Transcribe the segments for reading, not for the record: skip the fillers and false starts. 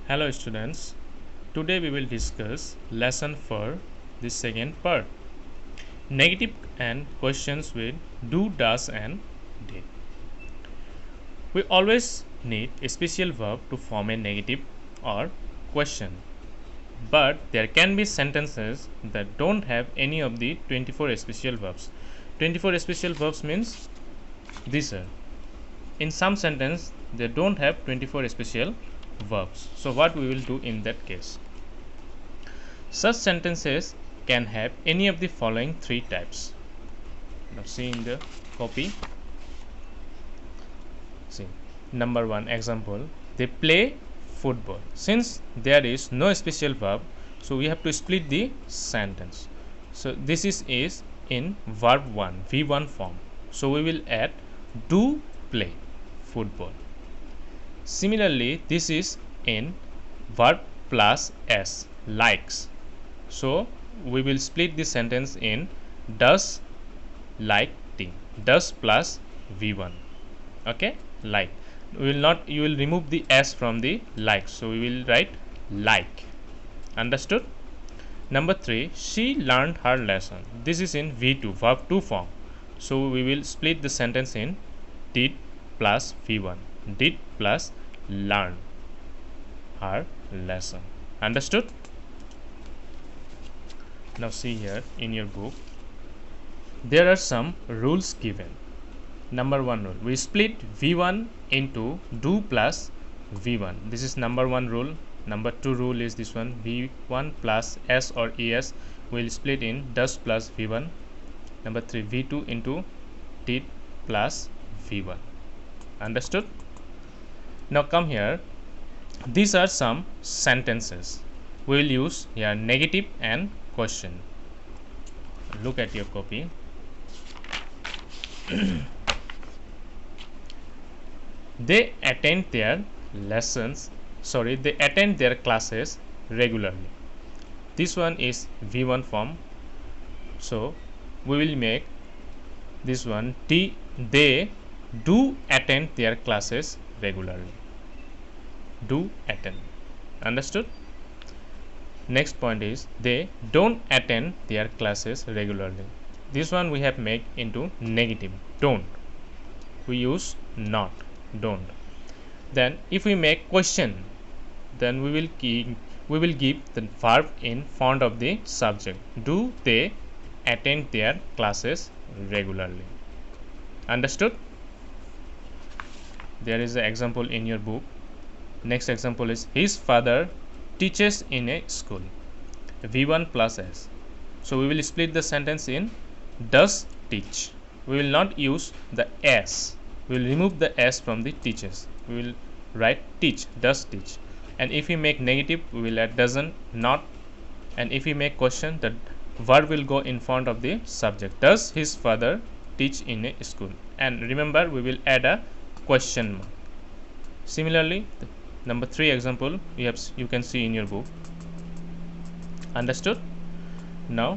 Hello students, today we will discuss lesson for the second part. Negative and questions with do, does and did. We always need a special verb to form a negative or question. But there can be sentences that don't have any of the 24 special verbs. 24 special verbs means these are. In some sentence they don't have 24 special verbs. So what we will do in that case? Such sentences can have any of the following three types. Now see in the copy. See, number one example, they play football. Since there is no special verb, so we have to split the sentence. So this is in verb 1, V1 form. So we will add do play football. Similarly, this is in verb plus s, likes. So we will split the sentence in does like T, does plus V1. Okay, like. You will remove the s from the like, so we will write like. Understood? Number 3, she learned her lesson. This is in V2, verb 2 form. So we will split the sentence in did plus V1, did plus learn her lesson. Understood? Now see here in your book, there are some rules given. Number 1 rule, we split V1 into do plus V1. This is number 1 rule. Number 2 rule is this one, V1 plus S or ES will split in does plus V1. Number 3, V2 into did plus V1. Understood? Now come here, these are some sentences. We will use here negative and question. Look at your copy. They attend their they attend their classes regularly. This one is V1 form. So we will make this one they do attend their classes regularly. Do attend. Understood? Next point is they don't attend their classes regularly. This one we have made into negative, don't. We use not, don't. Then if we make question, then we will give the verb in front of the subject. Do they attend their classes regularly? Understood? There is an example in your book. Next example is his father teaches in a school. V1 plus S. So we will split the sentence in does teach. We will not use the S. We will remove the S from the teaches. We will write teach, does teach. And if we make negative, we will add doesn't, not. And if we make question, the verb will go in front of the subject. Does his father teach in a school? And remember, we will add a question mark. Similarly, number 3 example you can see in your book. Understood? Now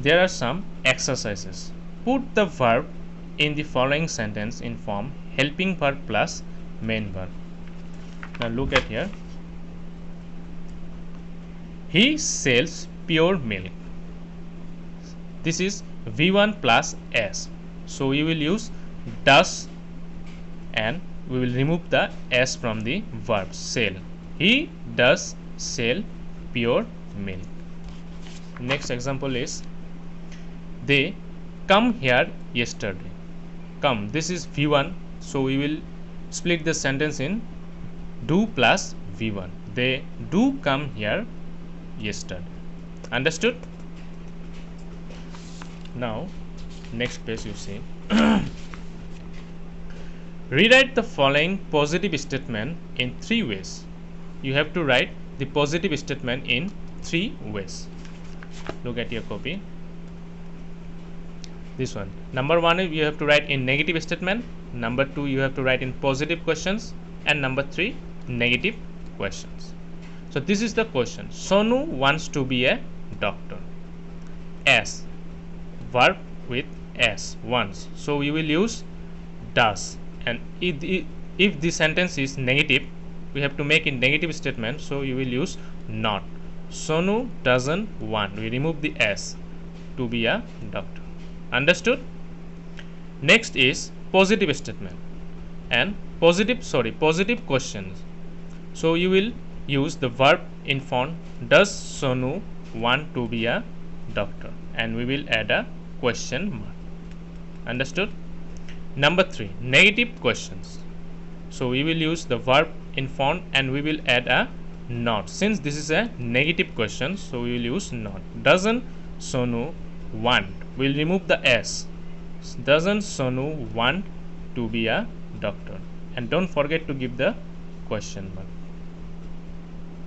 there are some exercises. Put the verb in the following sentence in form helping verb plus main verb. Now look at here. He sells pure milk. This is V1 plus S. So we will use does and we will remove the S from the verb sell. He does sell pure milk. Next example is they come here yesterday. Come, this is V1, so we will split the sentence in do plus V1. They do come here yesterday. Understood? Now next page you see. Rewrite the following positive statement in 3 ways. You have to write the positive statement in 3 ways. Look at your copy. This one. Number 1 you have to write in negative statement. Number 2 you have to write in positive questions. And number 3 negative questions. So this is the question. Sonu wants to be a doctor. S. Verb with S. Wants. So we will use does. And if the sentence is negative, we have to make in negative statement, so you will use not. Sonu doesn't want, we remove the s, to be a doctor. Understood? Next is positive statement and positive questions. So you will use the verb in front. Does Sonu want to be a doctor? And we will add a question mark. Understood? Number 3, negative questions. So we will use the verb in front and we will add a not. Since this is a negative question, so we will use not. Doesn't Sonu want? We will remove the s. Doesn't Sonu want to be a doctor? And don't forget to give the question mark.